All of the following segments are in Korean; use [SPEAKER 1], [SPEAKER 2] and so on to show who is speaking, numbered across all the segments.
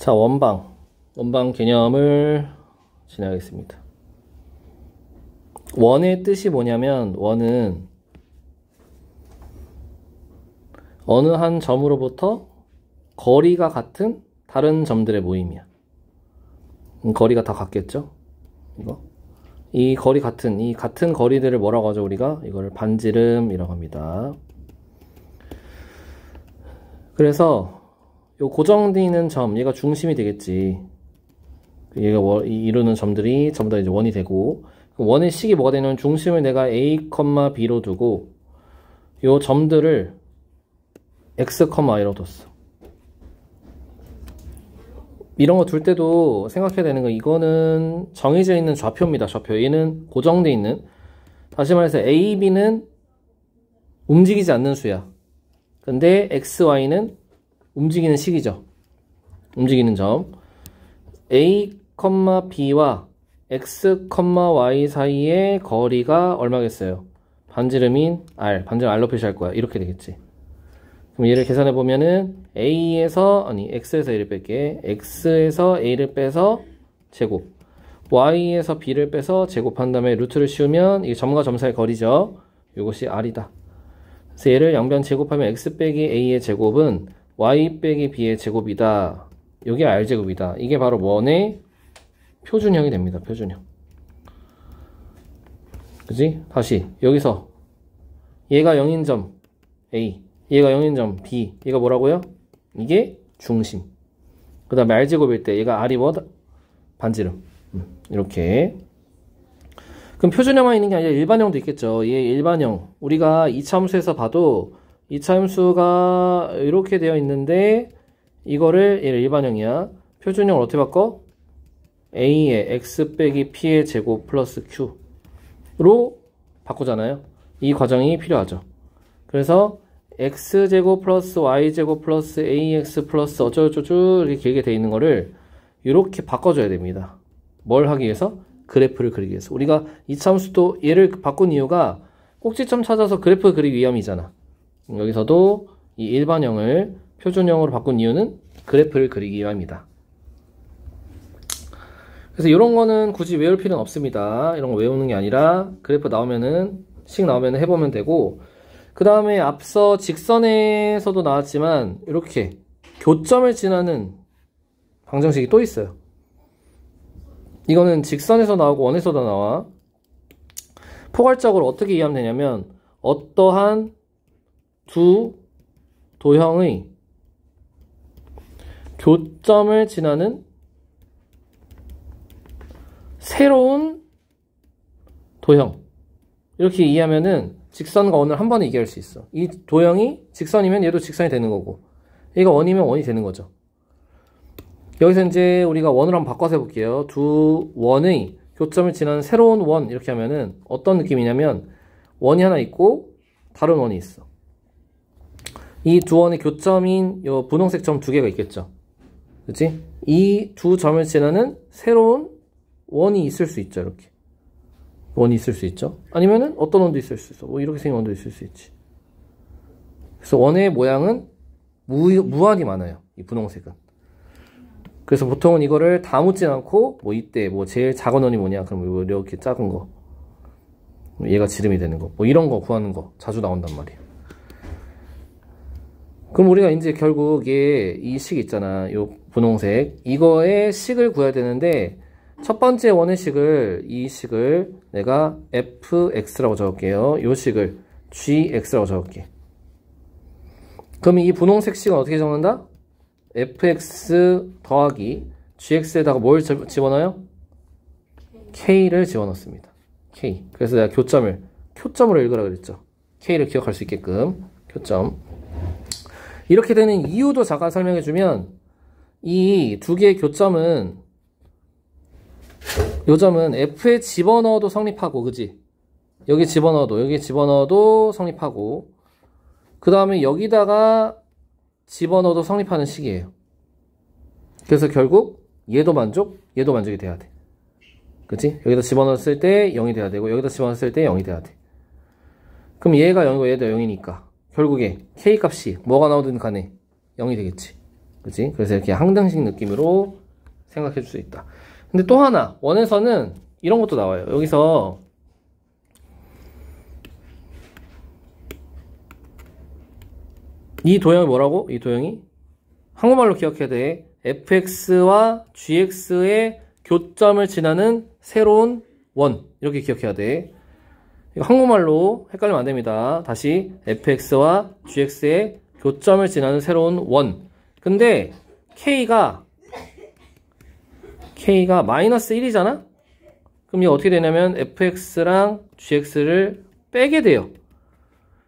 [SPEAKER 1] 자, 원방 개념을 진행하겠습니다. 원의 뜻이 뭐냐면, 원은 어느 한 점으로부터 거리가 같은 다른 점들의 모임이야. 거리가 다 같겠죠? 이 같은 거리들을 뭐라고 하죠? 우리가 이걸 반지름이라고 합니다. 그래서 요 고정되어 있는 점, 얘가 중심이 되겠지. 얘가 이루는 점들이 전부 다 이제 원이 되고, 원의 식이 뭐가 되냐면 중심을 내가 A, B로 두고 요 점들을 X, Y로 뒀어. 이런 거 둘 때도 생각해야 되는 거, 이거는 정해져 있는 좌표입니다. 좌표. 얘는 고정되어 있는, 다시 말해서 A, B는 움직이지 않는 수야. 근데 X, Y는 움직이는 식이죠. 움직이는 점. A, B와 X, Y 사이의 거리가 얼마겠어요? 반지름인 R. 반지름 R로 표시할 거야. 이렇게 되겠지. 그럼 얘를 계산해 보면은 X에서 A를 뺄게. X에서 A를 빼서 제곱. Y에서 B를 빼서 제곱한 다음에 루트를 씌우면 이게 점과 점 사이의 거리죠. 이것이 R이다. 그래서 얘를 양변 제곱하면 X 빼기 A의 제곱은 Y 빼기 B의 제곱이다. 이게 R제곱이다. 이게 바로 원의 표준형이 됩니다. 표준형. 그지? 다시 여기서 얘가 0인 점 A, 얘가 0인 점 B, 얘가 뭐라고요? 이게 중심. 그 다음에 R제곱일 때 얘가 R이 뭐다? 반지름. 이렇게. 그럼 표준형만 있는 게 아니라 일반형도 있겠죠. 얘 일반형. 우리가 이차함수에서 봐도 이차함수가 이렇게 되어 있는데 이거를 얘를 일반형이야. 표준형을 어떻게 바꿔? A의 X 빼기 P의 제곱 플러스 Q로 바꾸잖아요. 이 과정이 필요하죠. 그래서 X제곱 플러스 Y제곱 플러스 AX 플러스 어쩌고저쩌고 이렇게 길게 되어 있는 거를 이렇게 바꿔줘야 됩니다. 뭘 하기 위해서? 그래프를 그리기 위해서. 우리가 이차함수도 얘를 바꾼 이유가 꼭지점 찾아서 그래프를 그리기 위함이잖아. 여기서도 이 일반형을 표준형으로 바꾼 이유는 그래프를 그리기 위함이다. 그래서 이런 거는 굳이 외울 필요는 없습니다. 이런 거 외우는 게 아니라 그래프 나오면은 해보면 되고, 그 다음에 앞서 직선에서도 나왔지만 이렇게 교점을 지나는 방정식이 또 있어요. 이거는 직선에서 나오고 원에서도 나와. 포괄적으로 어떻게 이해하면 되냐면, 어떠한 두 도형의 교점을 지나는 새로운 도형, 이렇게 이해하면은 직선과 원을 한 번에 이해할 수 있어. 이 도형이 직선이면 얘도 직선이 되는 거고, 얘가 원이면 원이 되는 거죠. 여기서 이제 우리가 원으로 한번 바꿔서 해볼게요. 두 원의 교점을 지나는 새로운 원, 이렇게 하면은 어떤 느낌이냐면, 원이 하나 있고 다른 원이 있어. 이 두 원의 교점인 요 분홍색 점 두 개가 있겠죠. 그치? 이 두 점을 지나는 새로운 원이 있을 수 있죠. 이렇게 원이 있을 수 있죠. 아니면은 어떤 원도 있을 수 있어. 뭐 이렇게 생긴 원도 있을 수 있지. 그래서 원의 모양은 무한히 많아요. 이 분홍색은. 그래서 보통은 이거를 다 묻진 않고, 뭐 이때 뭐 제일 작은 원이 뭐냐, 그럼 뭐 이렇게 작은 거, 얘가 지름이 되는 거, 뭐 이런 거 구하는 거 자주 나온단 말이에요. 그럼 우리가 이제 결국 이 식 있잖아. 요 분홍색. 이거의 식을 구해야 되는데, 첫 번째 원의 식을, 이 식을 내가 fx라고 적을게요. 요 식을 gx라고 적을게. 그럼 이 분홍색 식은 어떻게 적는다? fx 더하기 gx에다가 뭘 집어넣어요? k를 집어넣습니다. k. 그래서 내가 표점으로 읽으라 그랬죠. k를 기억할 수 있게끔. 표점. 이렇게 되는 이유도 잠깐 설명해주면, 이 두 개의 교점은, 요 점은 f에 집어넣어도 성립하고, 그지? 여기 집어넣어도 성립하고, 그 다음에 여기다가 집어넣어도 성립하는 식이에요. 그래서 결국 얘도 만족이 돼야 돼. 그치? 여기다 집어넣었을 때 0이 돼야 되고, 여기다 집어넣었을 때 0이 돼야 돼. 그럼 얘가 0이고 얘도 0이니까 결국에 k 값이 뭐가 나오든 간에 0이 되겠지. 그치? 그래서 이렇게 항등식 느낌으로 생각해 줄 수 있다. 근데 또 하나, 원에서는 이런 것도 나와요. 여기서 이 도형이 뭐라고? 이 도형이 한국말로 기억해야 돼. fx와 gx의 교점을 지나는 새로운 원. 이렇게 기억해야 돼. 이거 한국말로 헷갈리면 안 됩니다. 다시 fx와 gx의 교점을 지나는 새로운 원. 근데 k가 마이너스 1이잖아? 그럼 이게 어떻게 되냐면 fx랑 gx를 빼게 돼요.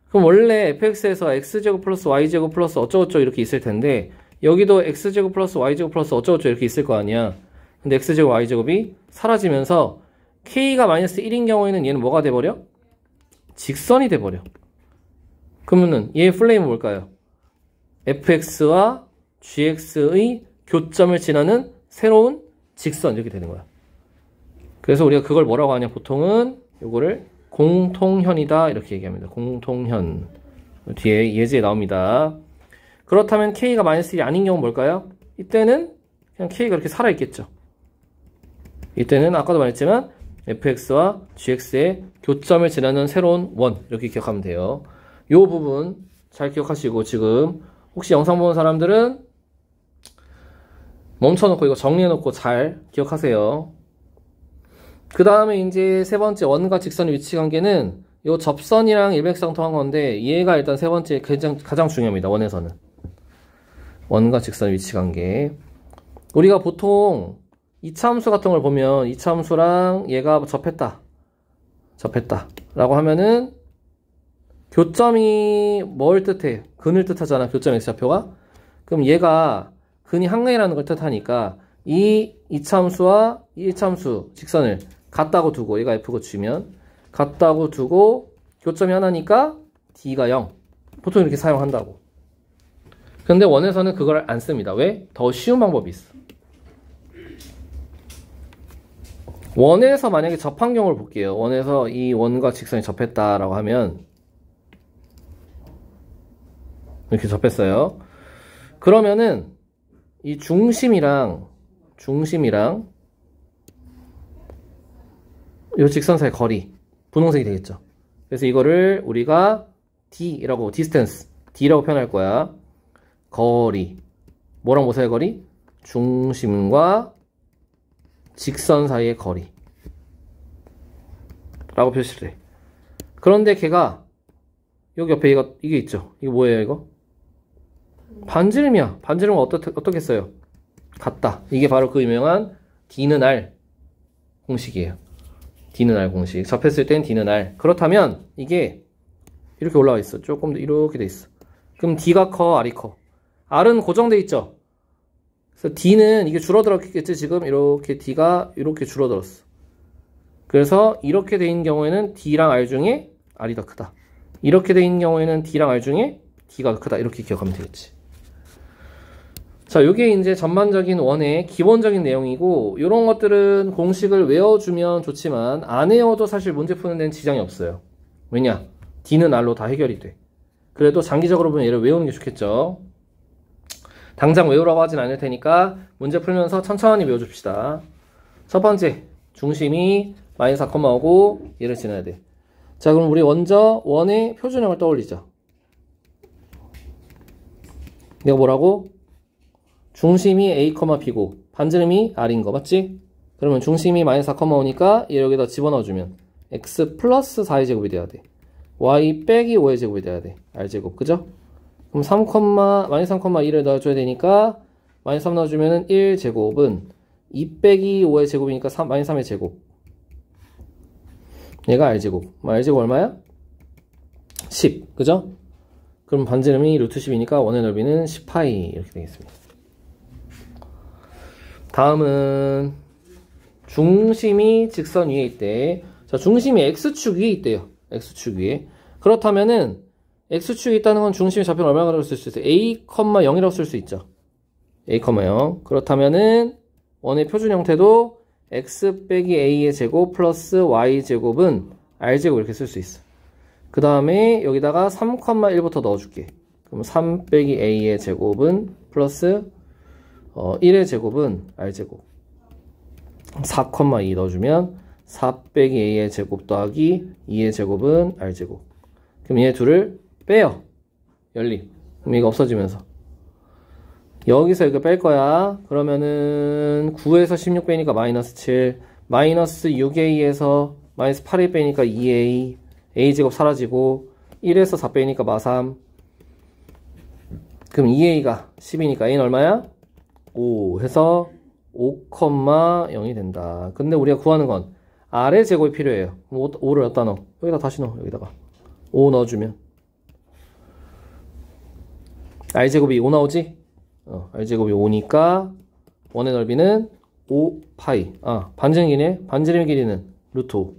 [SPEAKER 1] 그럼 원래 fx에서 x제곱 플러스 y제곱 플러스 어쩌고저쩌고 이렇게 있을 텐데 여기도 x제곱 플러스 y제곱 플러스 어쩌고저쩌고 이렇게 있을 거 아니야. 근데 x제곱 y제곱이 사라지면서 k가 마이너스 1인 경우에는 얘는 뭐가 돼버려? 직선이 돼버려. 그러면은 얘의 플레임은 뭘까요? fx와 gx의 교점을 지나는 새로운 직선 이렇게 되는 거야. 그래서 우리가 그걸 뭐라고 하냐, 보통은 요거를 공통현이다 이렇게 얘기합니다. 공통현. 뒤에 예제에 나옵니다. 그렇다면 k가 마이너스 1이 아닌 경우는 뭘까요? 이때는 그냥 k가 이렇게 살아있겠죠. 이때는 아까도 말했지만 fx와 gx의 교점을 지나는 새로운 원 이렇게 기억하면 돼요. 요 부분 잘 기억하시고, 지금 혹시 영상 보는 사람들은 멈춰놓고 이거 정리해놓고 잘 기억하세요. 그 다음에 이제 세 번째 원과 직선의 위치 관계는 요 접선이랑 일맥상통한 건데 얘가 일단 세 번째 가장 중요합니다. 원에서는 원과 직선의 위치 관계. 우리가 보통 이차함수 같은 걸 보면 이차함수랑 얘가 접했다 라고 하면은 교점이 뭘 뜻해? 근을 뜻하잖아. 교점 x좌표가. 그럼 얘가 근이 항량이라는 걸 뜻하니까 이 이차함수와 이 1차함수 직선을 같다고 두고, 얘가 f고 주면 같다고 두고 교점이 하나니까 d가 0. 보통 이렇게 사용한다고. 근데 원에서는 그걸 안 씁니다. 왜? 더 쉬운 방법이 있어. 원에서 만약에 접한 경우를 볼게요. 원에서 이 원과 직선이 접했다라고 하면 이렇게 접했어요. 그러면은 이 중심이랑 이 직선 사이 거리 분홍색이 되겠죠. 그래서 이거를 우리가 D라고, distance, D라고 표현할 거야. 거리. 뭐랑 뭐 사이의 거리? 중심과 직선 사이의 거리 라고 표시를 해. 그런데 걔가 여기 옆에 이게 있죠. 이게 뭐예요, 이거? 반지름이야. 반지름은 어떻겠어요? 같다. 이게 바로 그 유명한 D는 R 공식이에요. D는 R 공식. 접했을 땐 D는 R. 그렇다면 이게 이렇게 올라와 있어. 조금 더 이렇게 돼 있어. 그럼 D가 커, R이 커? R은 고정돼 있죠. 그래서 D는 이게 줄어들었겠지. 지금 이렇게 D가 이렇게 줄어들었어. 그래서 이렇게 돼 있는 경우에는 D랑 R 중에 R이 더 크다. 이렇게 돼 있는 경우에는 D랑 R 중에 D가 더 크다. 이렇게 기억하면 되겠지. 자, 요게 이제 전반적인 원의 기본적인 내용이고, 요런 것들은 공식을 외워주면 좋지만 안 외워도 사실 문제 푸는 데는 지장이 없어요. 왜냐? D는 R로 다 해결이 돼. 그래도 장기적으로 보면 얘를 외우는 게 좋겠죠. 당장 외우라고 하진 않을 테니까 문제 풀면서 천천히 외워줍시다. 첫 번째, 중심이 마이너스 4,5고 얘를 지나야 돼. 자, 그럼 우리 먼저 원의 표준형을 떠올리죠. 내가 뭐라고? 중심이 A, B고 반지름이 R인 거 맞지? 그러면 중심이 마이너스 4,5니까 얘 여기다 집어넣어주면 X 플러스 4의 제곱이 돼야 돼. Y 빼기 5의 제곱이 돼야 돼. R제곱, 그죠? 그럼 마이너스 3,2를 넣어줘야 되니까 마이너스 3 넣어주면은 1제곱은 2 빼기 5의 제곱이니까 마이너스 3의 제곱. 얘가 R제곱. R제곱 얼마야? 10. 그죠? 그럼 반지름이 루트 10이니까 원의 넓이는 10파이 이렇게 되겠습니다. 다음은 중심이 직선 위에 있대. 자, 중심이 X축 위에 있대요. X축 위에. 그렇다면은 X축이 있다는 건 중심의 좌표는 얼마나 쓸 수 있어요? A, 0이라고 쓸 수 있죠. A, 0. 그렇다면은 원의 표준 형태도 X 빼기 A의 제곱 플러스 Y 제곱은 R제곱 이렇게 쓸 수 있어. 그 다음에 여기다가 3,1부터 넣어줄게. 그럼 3 빼기 A의 제곱은 플러스 1의 제곱은 r제곱 4,2 넣어주면 4 빼기 a의 제곱 더하기 2의 제곱은 r제곱. 그럼 얘 둘을 빼요. 연립. 그럼 이거 없어지면서 여기서 이거 뺄 거야. 그러면은 9에서 16 빼니까 마이너스 7, 마이너스 6a에서 마이너스 8a 빼니까 2a, a제곱 사라지고 1에서 4 빼니까 마3. 그럼 2a가 10이니까 a는 얼마야? 5 해서 5,0이 된다. 근데 우리가 구하는 건 r의 제곱이 필요해요. 5를 어디다 넣어? 여기다 다시 넣어. 여기다가 5 넣어주면 r제곱이 5 나오지? r제곱이 5니까 원의 넓이는 5파이. 반지름 길이네. 반지름 길이는 루트 5.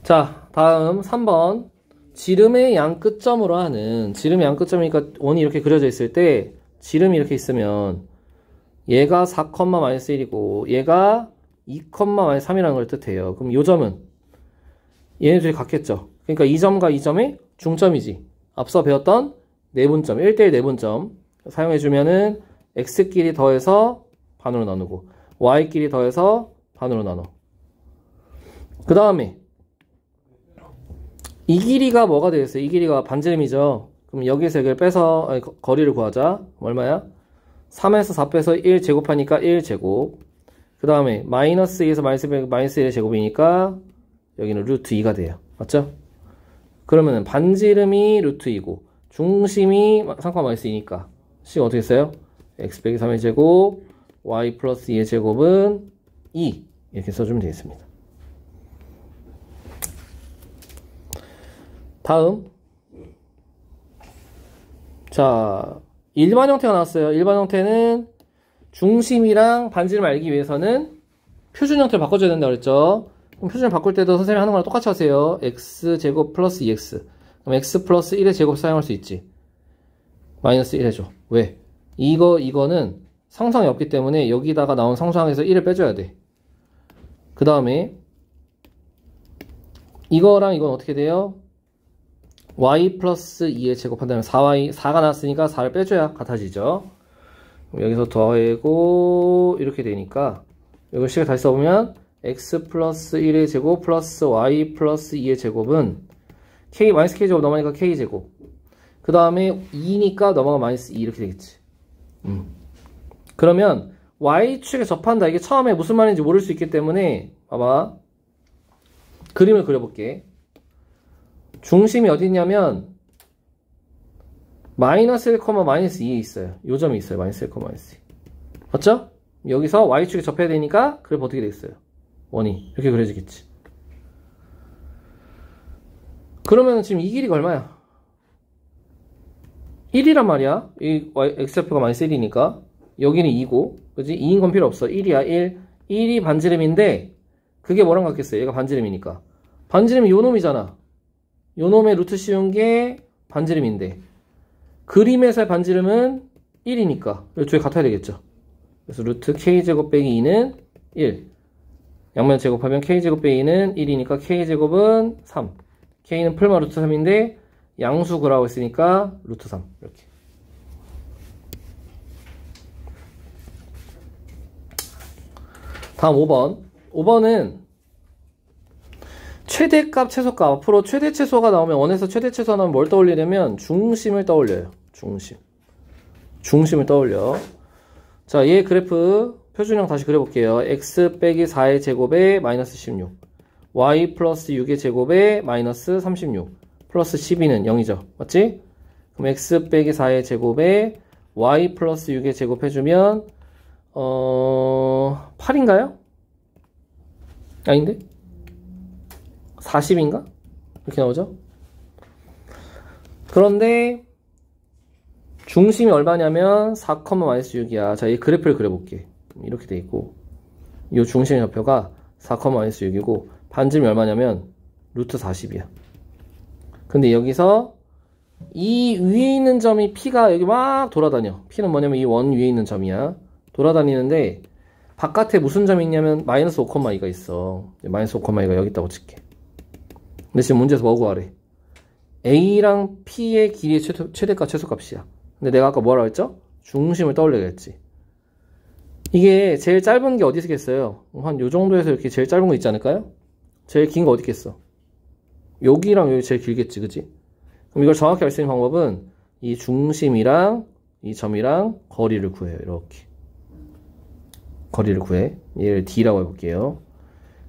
[SPEAKER 1] 자, 다음 3번. 지름의 양 끝점으로 하는, 지름의 양 끝점이니까 원이 이렇게 그려져 있을 때 지름이 이렇게 있으면 얘가 4,-1이고 얘가 2,-3이라는 걸 뜻해요. 그럼 요 점은 얘네 둘이 같겠죠. 그러니까 이 점과 이 점의 중점이지. 앞서 배웠던 내분점, 1대1 내분점 사용해주면은 x끼리 더해서 반으로 나누고 y끼리 더해서 반으로 나눠. 그 다음에 이 길이가 뭐가 되겠어요? 이 길이가 반지름이죠. 그럼 여기서 여기를 빼서 거리를 구하자. 얼마야? 3에서 4 빼서 1 제곱하니까 1제곱. 그 다음에 마이너스 2에서 마이너스 1의 제곱이니까 여기는 루트 2가 돼요. 맞죠? 그러면은 반지름이 루트 2고 중심이 3,-2니까 C가 어떻게 써요? x 빼기 3의 제곱 y 플러스 2의 제곱은 2 이렇게 써주면 되겠습니다. 다음, 자, 일반 형태가 나왔어요. 일반 형태는 중심이랑 반지름을 알기 위해서는 표준 형태를 바꿔줘야 된다고 그랬죠. 그럼 표준을 바꿀 때도 선생님이 하는 거랑 똑같이 하세요. x제곱 플러스 2x. 그럼 x 플러스 1의 제곱 사용할 수 있지. 마이너스 1 해줘. 왜? 이거는 상수항이 없기 때문에 여기다가 나온 상수항에서 1을 빼줘야 돼. 그 다음에 이거랑 이건 어떻게 돼요? y 플러스 2의 제곱한다면 4가 나왔으니까 4를 빼줘야 같아지죠. 여기서 더하고 이렇게 되니까 이걸 식을 다시 써보면 x 플러스 1의 제곱 플러스 y 플러스 2의 제곱은 k 마이너스 k 제곱 넘어가니까 k 제곱. 그 다음에 2니까 넘어가 마이너스 2 이렇게 되겠지. 그러면 y축에 접한다. 이게 처음에 무슨 말인지 모를 수 있기 때문에 봐봐. 그림을 그려볼게. 중심이 어디 있냐면 마이너스 1, 마이너스 2에 있어요. 요 점이 있어요. 마이너스 1, 마이너스 2. 맞죠? 여기서 y축에 접해야 되니까 그래프 어떻게 되겠어요? 원이 이렇게 그려지겠지. 그러면 지금 이 길이가 얼마야? 1이란 말이야. 이 x좌표가 마이너스 1이니까 여기는 2고 그치? 2인 건 필요 없어. 1이야. 1이 반지름인데 그게 뭐랑 같겠어요? 얘가 반지름이니까. 반지름이 요 놈이잖아. 요 놈의 루트 씌운 게 반지름인데 그림에서의 반지름은 1이니까 이 둘이 같아야 되겠죠. 그래서 루트 k제곱 빼기 2는 1. 양면 제곱하면 k제곱 빼기 2는 1이니까 k제곱은 3. k는 풀마 루트 3인데 양수 구라고 했으니까 루트 3. 이렇게. 다음 5번. 5번은 최대값, 최소값. 앞으로 최대 최소가 나오면 원에서 최대 최소가 나오면 뭘 떠올리냐면 중심을 떠올려요. 중심을 떠올려. 자, 얘 그래프 표준형 다시 그려볼게요. x 빼기 4의 제곱에 마이너스 16 y 플러스 6의 제곱에 마이너스 36 플러스 12는 0이죠. 맞지? 그럼 x 빼기 4의 제곱에 y 플러스 6의 제곱 해주면 8인가요? 아닌데? 40인가? 이렇게 나오죠? 그런데 중심이 얼마냐면 4, 마이너스 6이야. 자, 이 그래프를 그려볼게. 이렇게 돼 있고 이 중심의 좌표가 4, 마이너스 6이고 반지름이 얼마냐면 루트 40이야. 근데 여기서 이 위에 있는 점이 P가 여기 막 돌아다녀. P는 뭐냐면 이 원 위에 있는 점이야. 돌아다니는데 바깥에 무슨 점이 있냐면 마이너스 5,2가 있어. 마이너스 5,2가 여기 있다고 칠게. 근데 지금 문제에서 뭐 구하래? A랑 P의 길이의 최대값, 최소값이야. 근데 내가 아까 뭐라고 했죠? 중심을 떠올리게 했지. 이게 제일 짧은 게 어디 있겠어요? 한 요 정도에서 이렇게 제일 짧은 거 있지 않을까요? 제일 긴 거 어디 있겠어? 여기랑 여기 제일 길겠지, 그지? 그럼 이걸 정확히 알 수 있는 방법은 이 중심이랑 이 점이랑 거리를 구해요. 이렇게. 거리를 구해. 얘를 D라고 해볼게요.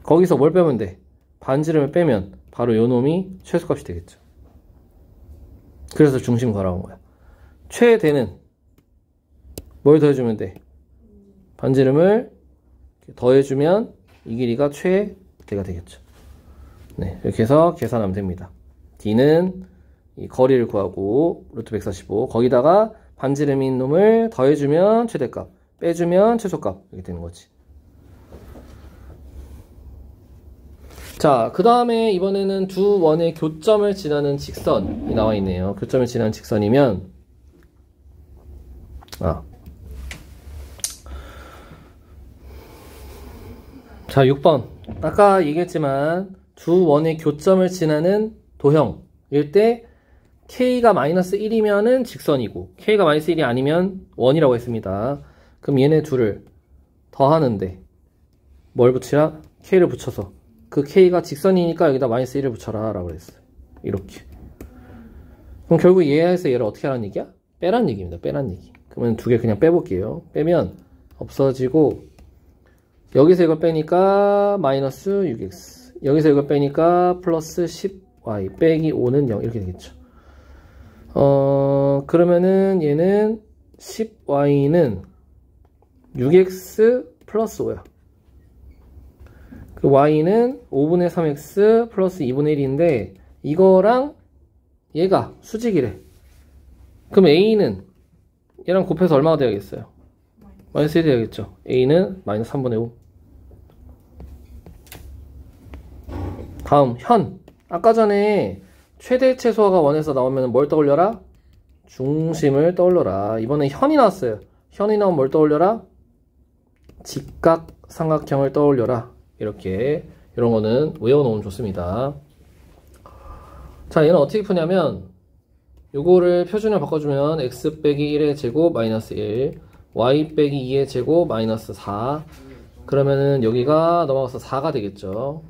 [SPEAKER 1] 거기서 뭘 빼면 돼? 반지름을 빼면 바로 요 놈이 최소값이 되겠죠. 그래서 중심 구하라고 한 거야. 최대는 뭘 더해주면 돼? 반지름을 더해주면 이 길이가 최대가 되겠죠. 네, 이렇게 해서 계산하면 됩니다. D는 이 거리를 구하고 루트 145 거기다가 반지름인 놈을 더해주면 최대값, 빼주면 최소값 이렇게 되는 거지. 자, 그 다음에 이번에는 두 원의 교점을 지나는 직선이 나와 있네요. 교점을 지나는 직선이면 자, 6번. 아까 얘기했지만 두 원의 교점을 지나는 도형일 때 K가 마이너스 1이면은 직선이고 K가 마이너스 1이 아니면 원이라고 했습니다. 그럼 얘네 둘을 더하는데 뭘 붙이라? K를 붙여서 그 K가 직선이니까 여기다 마이너스 1을 붙여라 라고 했어요. 이렇게. 그럼 결국 얘에서 얘를 어떻게 하라는 얘기야? 빼란 얘기입니다. 빼란 얘기. 그러면 두 개 그냥 빼볼게요. 빼면 없어지고 여기서 이걸 빼니까 마이너스 6x 여기서 이걸 빼니까 플러스 10y 빼기 5는 0 이렇게 되겠죠. 그러면은 얘는 10y는 6x 플러스 5야. 그 y는 5분의 3x 플러스 2분의 1인데 이거랑 얘가 수직이래. 그럼 a는 얘랑 곱해서 얼마가 되야겠어요? 마이너스 1이 되야겠죠. a는 마이너스 3분의 5. 다음 현. 아까 전에 최대 최소화가 원에서 나오면 뭘 떠올려라? 중심을 떠올려라. 이번에 현이 나왔어요. 현이 나오면 뭘 떠올려라? 직각삼각형을 떠올려라. 이렇게 이런 거는 외워놓으면 좋습니다. 자, 얘는 어떻게 푸냐면 요거를 표준을 바꿔주면 x 빼기 1의 제곱 마이너스 1 y 빼기 2의 제곱 마이너스 4 그러면은 여기가 넘어가서 4가 되겠죠.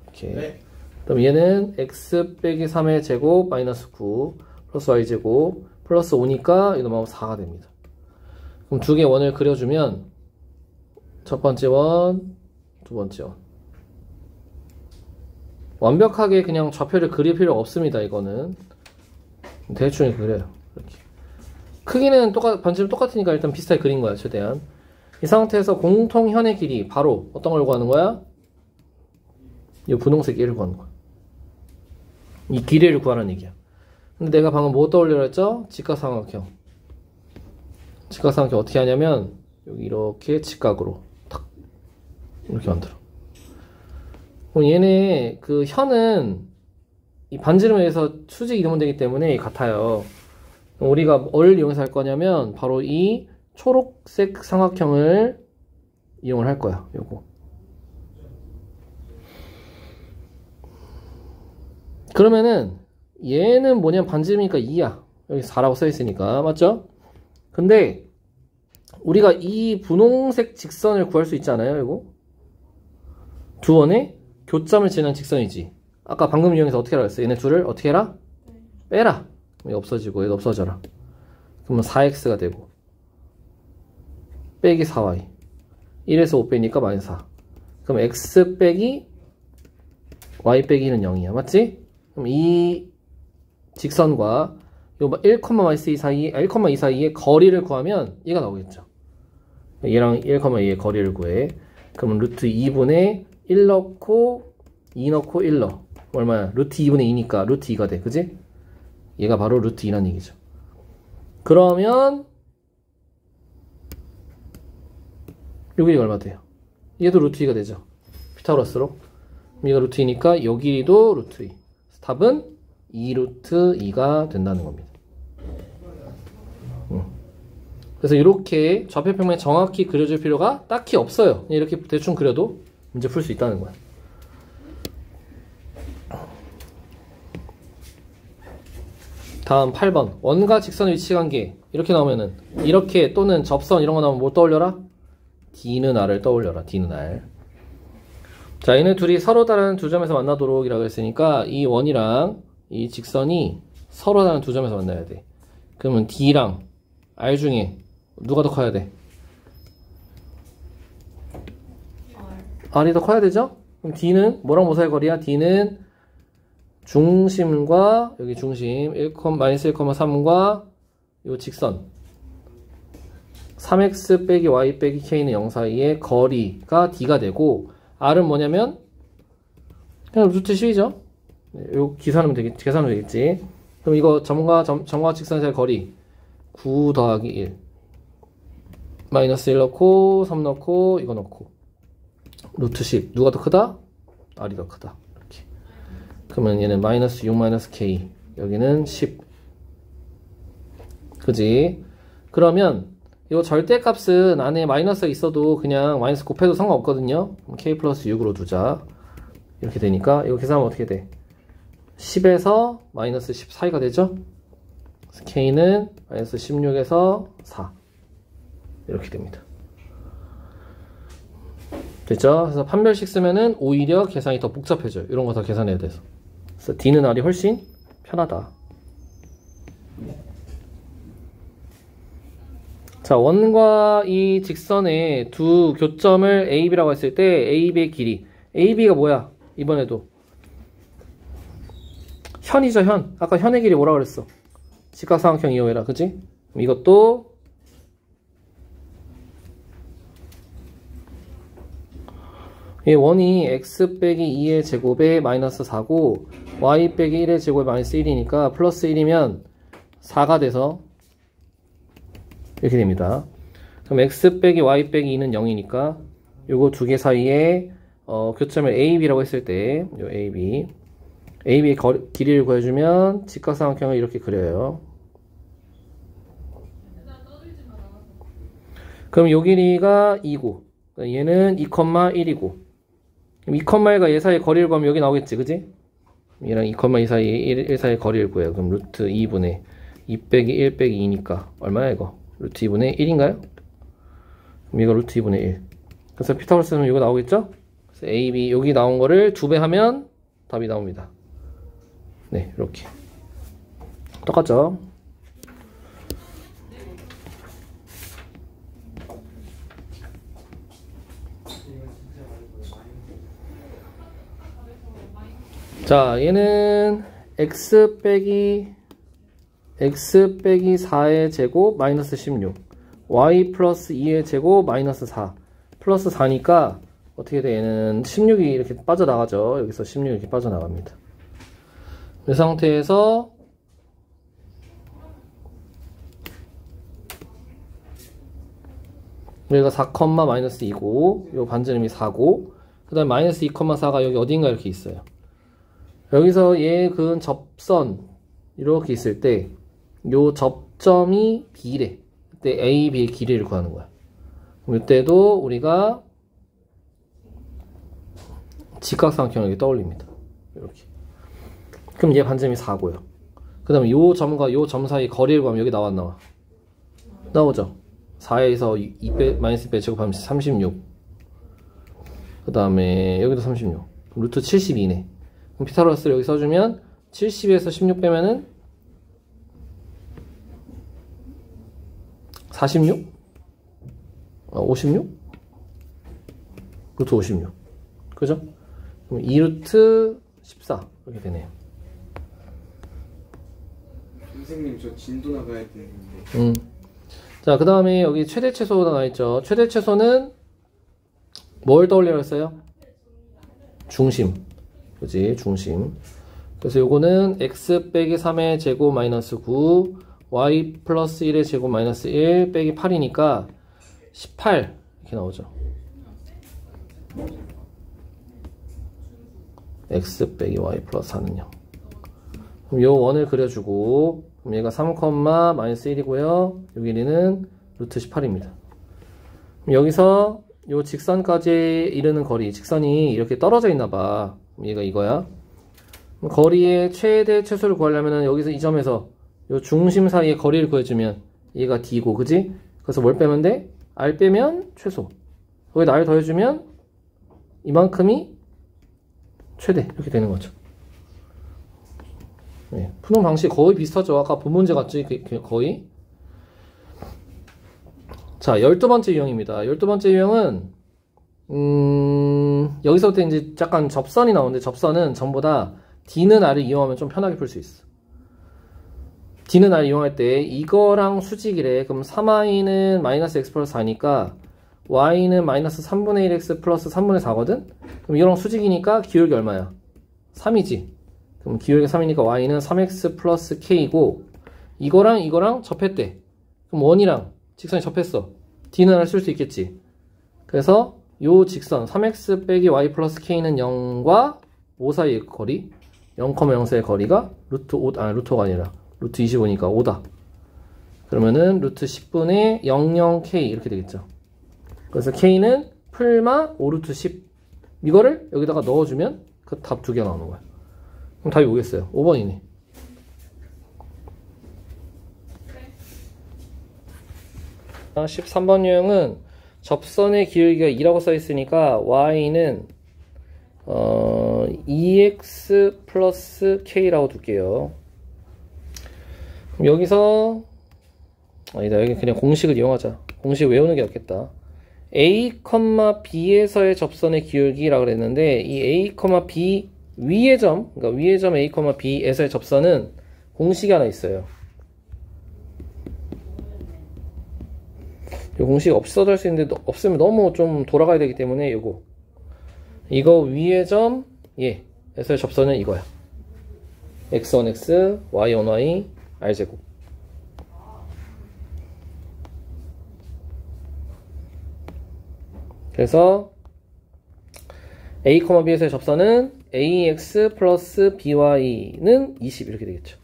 [SPEAKER 1] 이렇게. 네. 그럼 얘는 x 빼기 3의 제곱 마이너스 9 플러스 y 제곱 플러스 5니까 이 넘어가면 4가 됩니다. 그럼 두 개의 원을 그려주면 첫 번째 원, 두 번째 원. 완벽하게 그냥 좌표를 그릴 필요가 없습니다. 이거는 대충 그려요. 이렇게. 크기는 반지름 똑같으니까 일단 비슷하게 그린 거야. 최대한. 이 상태에서 공통현의 길이 바로 어떤 걸 구하는 거야? 이 분홍색 얘를 구하는 거야. 이 길이를 구하라는 얘기야. 근데 내가 방금 뭐 떠올리려 했죠? 직각삼각형. 직각삼각형 어떻게 하냐면 여기 이렇게 직각으로 탁 이렇게 만들어. 그럼 얘네 그 현은 이 반지름에 의해서 수직 이동은 되기 때문에 같아요. 우리가 뭘 이용해서 할 거냐면 바로 이 초록색 삼각형을 이용을 할 거야. 요거. 그러면은 얘는 뭐냐면 반지름이니까 2야. 여기 4라고 써 있으니까. 맞죠? 근데 우리가 이 분홍색 직선을 구할 수 있지 않아요? 이거? 두 원의 교점을 지나는 직선이지. 아까 방금 이용해서 어떻게 하라 했어? 얘네 둘을 어떻게 해라? 빼라. 여기 없어지고 얘도 없어져라. 그러면 4x가 되고 빼기 4y 1에서 5 빼니까 마이너스 4. 그럼 x 빼기 y 빼기는 0이야. 맞지? 그럼 이 직선과 요 1,-2 사이, 1,2 사이의 거리를 구하면 얘가 나오겠죠. 얘랑 1,2의 거리를 구해. 그러면 루트 2분의 1 넣고 2 넣고 1 넣어. 얼마야? 루트 2분의 2니까 루트 2가 돼. 그지? 얘가 바로 루트 2라는 얘기죠. 그러면 여기 얼마 돼요? 얘도 루트 2가 되죠. 피타고라스로. 얘가 루트 2니까 여기도 루트 2. 답은 2루트 2가 된다는 겁니다. 그래서 이렇게 좌표평면에 정확히 그려줄 필요가 딱히 없어요. 이렇게 대충 그려도 문제 풀 수 있다는 거야. 다음 8번. 원과 직선의 위치 관계. 이렇게 나오면은, 이렇게 또는 접선 이런 거 나오면 뭐 떠올려라? D는 R을 떠올려라. D는 R. 자, 얘네 둘이 서로 다른 두 점에서 만나도록 이라고 했으니까 이 원이랑 이 직선이 서로 다른 두 점에서 만나야 돼. 그러면 D랑 R 중에 누가 더 커야 돼? R이 더 커야 되죠? 그럼 D는 뭐랑 뭐 사이 거리야? D는 중심과 여기 중심 1,-1,3과 요 직선 3x 빼기 y 빼기 k는 0 사이의 거리가 D가 되고 R은 뭐냐면 그냥 루트 10이죠. 요 계산하면 되겠지. 그럼 이거 점과 직선 사이 거리 9 더하기 1 마이너스 1 넣고 3 넣고 이거 넣고 루트 10 누가 더 크다? R이 더 크다. 이렇게. 그러면 얘는 마이너스 6 마이너스 k 여기는 10 그지? 그러면 이 절대값은 안에 마이너스가 있어도 그냥 마이너스 곱해도 상관없거든요. k 플러스 6으로 두자. 이렇게 되니까 이거 계산하면 어떻게 돼? 10에서 마이너스 10 사이가 되죠? k는 마이너스 16에서 4 이렇게 됩니다. 됐죠? 그래서 판별식 쓰면은 오히려 계산이 더 복잡해져요. 이런 거 다 계산해야 돼서. 그래서 D는 R이 훨씬 편하다. 자, 원과 이 직선의 두 교점을 AB라고 했을 때 AB의 길이. AB가 뭐야? 이번에도 현이죠, 현. 아까 현의 길이 뭐라 그랬어? 직각삼각형 이용해라. 그치? 이것도 이 원이 x 빼기 2의 제곱에 마이너스 4고 y 빼기 1의 제곱에 마이너스 1이니까 플러스 1이면 4가 돼서 이렇게 됩니다. 그럼 x 빼기 y 빼기 2는 0이니까 요거 두 개 사이에 교점을 AB라고 했을 때 요 AB의 길이를 구해주면 직각삼각형을 이렇게 그려요. 그럼 요 길이가 2고 얘는 2,1이고 그럼 2,1과 얘 사이의 거리를 구하면 여기 나오겠지, 그지? 얘랑 2,2 사이 1 사이의 거리를 구해요. 그럼 루트 2분의 2 빼기 1 빼기 2니까 얼마야 이거? 루트 2분의 1인가요? 그럼 이거 루트 2분의 1. 그래서 피타고라스는 이거 나오겠죠? 그래서 AB 여기 나온 거를 2배 하면 답이 나옵니다. 네, 이렇게 똑같죠? 자, 얘는 x 빼기 4의 제곱 마이너스 16 y 플러스 2의 제곱 마이너스 4 플러스 4니까 어떻게 돼? 얘는 16이 이렇게 빠져나가죠. 여기서 16이 이렇게 빠져나갑니다. 이 상태에서 여기가 4, 마이너스 2고 요 반지름이 4고 그 다음에 마이너스 2,4가 여기 어딘가 이렇게 있어요. 여기서 얘 그은 접선 이렇게 있을 때 요 접점이 B래. 그때 A, B의 길이를 구하는 거야. 그럼 이때도 우리가 직각삼각형을 이렇게 떠올립니다. 이렇게. 그럼 얘 반지름이 4고요. 그 다음에 요 점과 요 점 사이 거리를 구하면 여기 나와 안 나와? 나오죠. 4에서 2 마이너스 2 제곱하면 36. 그 다음에 여기도 36. 루트 72네. 그럼 피타고라스를 여기 써주면 70에서 16 빼면은 46? 56? 루트 56. 그죠? 그럼 2루트 14 이렇게 되네요.
[SPEAKER 2] 선생님 저 진도 나가야 되는데.
[SPEAKER 1] 자, 그 다음에 여기 최대 최소가 나와있죠. 최대 최소는 뭘 떠올리라고 했어요? 중심. 그지? 중심. 그래서 요거는 x 빼기 3의 제곱 마이너스 9 y 플러스 1의 제곱 마이너스 1 빼기 8이니까 18 이렇게 나오죠. x 빼기 y 플러스 4는요. 그럼 요 원을 그려주고 그럼 얘가 3, 마이너스 1이고요. 요 길이는 루트 18입니다. 그럼 여기서 요 직선까지 이르는 거리, 직선이 이렇게 떨어져 있나봐. 얘가 이거야. 거리의 최대 최소를 구하려면 여기서 이 점에서 요 중심 사이의 거리를 구해주면 얘가 D고, 그지? 그래서 뭘 빼면 돼? R 빼면 최소. 거기다 R 더해주면 이만큼이 최대. 이렇게 되는 거죠. 네, 푸는 방식이 거의 비슷하죠. 아까 본 문제 같지? 거의. 자, 12번째 유형입니다. 12번째 유형은 여기서부터 이제 약간 접선이 나오는데, 접선은 전부 다 D는 R을 이용하면 좀 편하게 풀 수 있어. D는 R을 이용할 때 이거랑 수직이래. 그럼 3i는 마이너스 x 플러스 4니까 y는 마이너스 3분의 1x 플러스 3분의 4거든? 그럼 이거랑 수직이니까 기울기 얼마야? 3이지. 그럼 기울기 3이니까 y는 3x 플러스 k고, 이거랑 접했대. 그럼 원이랑 직선이 접했어. D는 R 쓸 수 있겠지. 그래서 요 직선 3x 빼기 y 플러스 k는 0과 5 사이의 거리, 0,0 사이의 거리가 루트 5, 루트가 아니라 루트 25니까 5다. 그러면은 루트 10분의 00k 이렇게 되겠죠. 그래서 k는 풀마 5루트 10. 이거를 여기다가 넣어주면 그 답 두 개 나오는 거야. 그럼 답이 뭐겠어요? 5번이네. 네. 13번 유형은 접선의 기울기가 2라고 써있으니까 y는 2x 플러스 k라고 둘게요. 그럼 여기서 아니다, 여기 그냥 공식을 이용하자. 공식 외우는 게 낫겠다. a, b에서의 접선의 기울기라고 그랬는데, 이 a, b 위의 점, 그러니까 위의 점 a, b에서의 접선은 공식이 하나 있어요. 이 공식 없어도 할 수 있는데, 없으면 너무 좀 돌아가야 되기 때문에 이거 위의 점 에서의 접선은 이거야. x1x, y1y, r제곱. 그래서 a, b에서의 접선은 ax 플러스 by는 20 이렇게 되겠죠.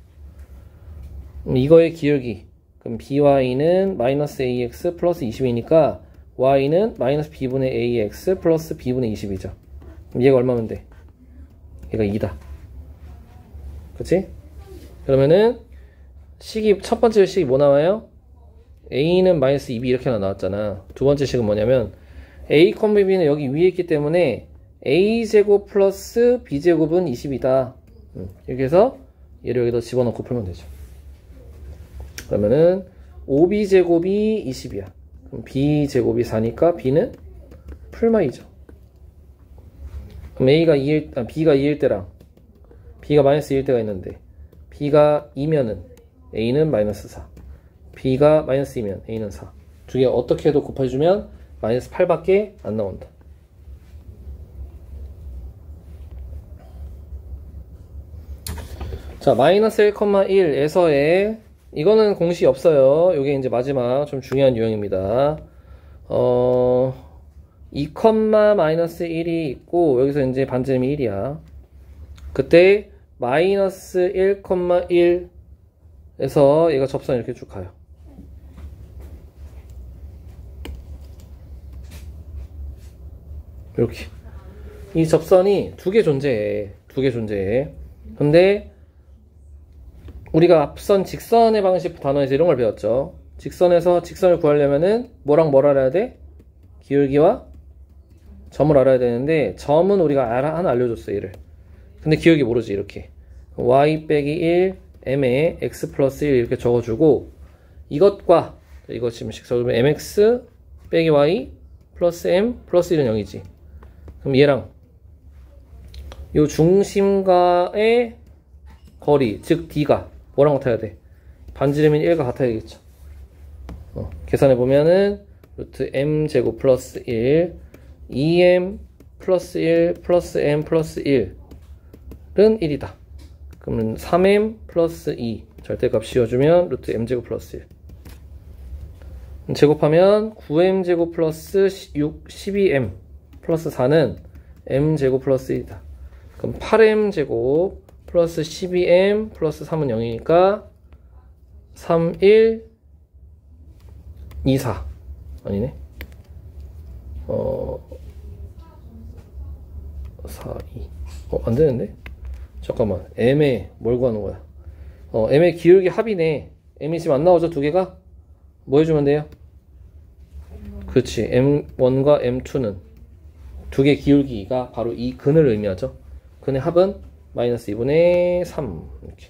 [SPEAKER 1] 이거의 기울기, 그럼 by는 마이너스 ax 플러스 20이니까 y는 마이너스 b분의 ax 플러스 b분의 20이죠. 그럼 얘가 얼마면 돼? 얘가 2다. 그치? 그러면은 첫 번째 식이 뭐 나와요? a는 마이너스 2b 이렇게 나왔잖아. 두 번째 식은 뭐냐면 a, b는 여기 위에 있기 때문에 a제곱 플러스 b제곱은 20이다. 이렇게 해서 얘를 여기다 집어넣고 풀면 되죠. 그러면은 5b제곱이 20이야. 그럼 b제곱이 4니까 b는 풀마이죠. 그럼 b가 2일 때랑 b가 마이너스 2일 때가 있는데, b가 2면은 a는 마이너스 4, b가 마이너스 2면 a는 4. 두 개 어떻게 해도 곱해주면 마이너스 8밖에 안 나온다. 자, 마이너스 1,1에서의 이거는 공식이 없어요. 이게 이제 마지막 좀 중요한 유형입니다. 2, 마이너스 1이 있고, 여기서 이제 반지름이 1이야. 그때 마이너스 1,1에서 얘가 접선이 이렇게 쭉 가요. 이렇게. 이 접선이 두 개 존재해. 근데 우리가 앞선 직선의 방식 단원에서 이런 걸 배웠죠. 직선에서 직선을 구하려면은 뭐랑 뭘 알아야 돼? 기울기와 점을 알아야 되는데, 점은 우리가 하나 알려줬어, 얘를. 근데 기울기 모르지, 이렇게. y 빼기 1, m에 x 플러스 1 이렇게 적어주고, 이것과, 이거 지금 적으면 mx 빼기 y 플러스 m 플러스 1은 0이지. 그럼 얘랑 요 중심과의 거리, 즉 d가 뭐랑 같아야 돼? 반지름인 1과 같아야 되겠죠. 계산해보면은 루트 m 제곱 플러스 1, 2m 플러스 1 플러스 m 플러스 1은 1이다. 그러면 3m 플러스 2 절대값 씌워주면 루트 m 제곱 플러스 1. 제곱하면 9m 제곱 플러스 6, 12m 플러스 4는 m 제곱 플러스 1이다. 그럼 8m 제곱 플러스 12m 플러스 3은 0이니까 3, 1, 2, 4 아니네. 4, 2 안되는데? 잠깐만, m에 뭘 구하는 거야? m의 기울기 합이네. m이 지금 안 나오죠? 두 개가? 뭐 해주면 돼요? 그렇지. m1과 m2는 두 개 기울기가 바로 이 근을 의미하죠. 근의 합은 마이너스 2분의 3 이렇게.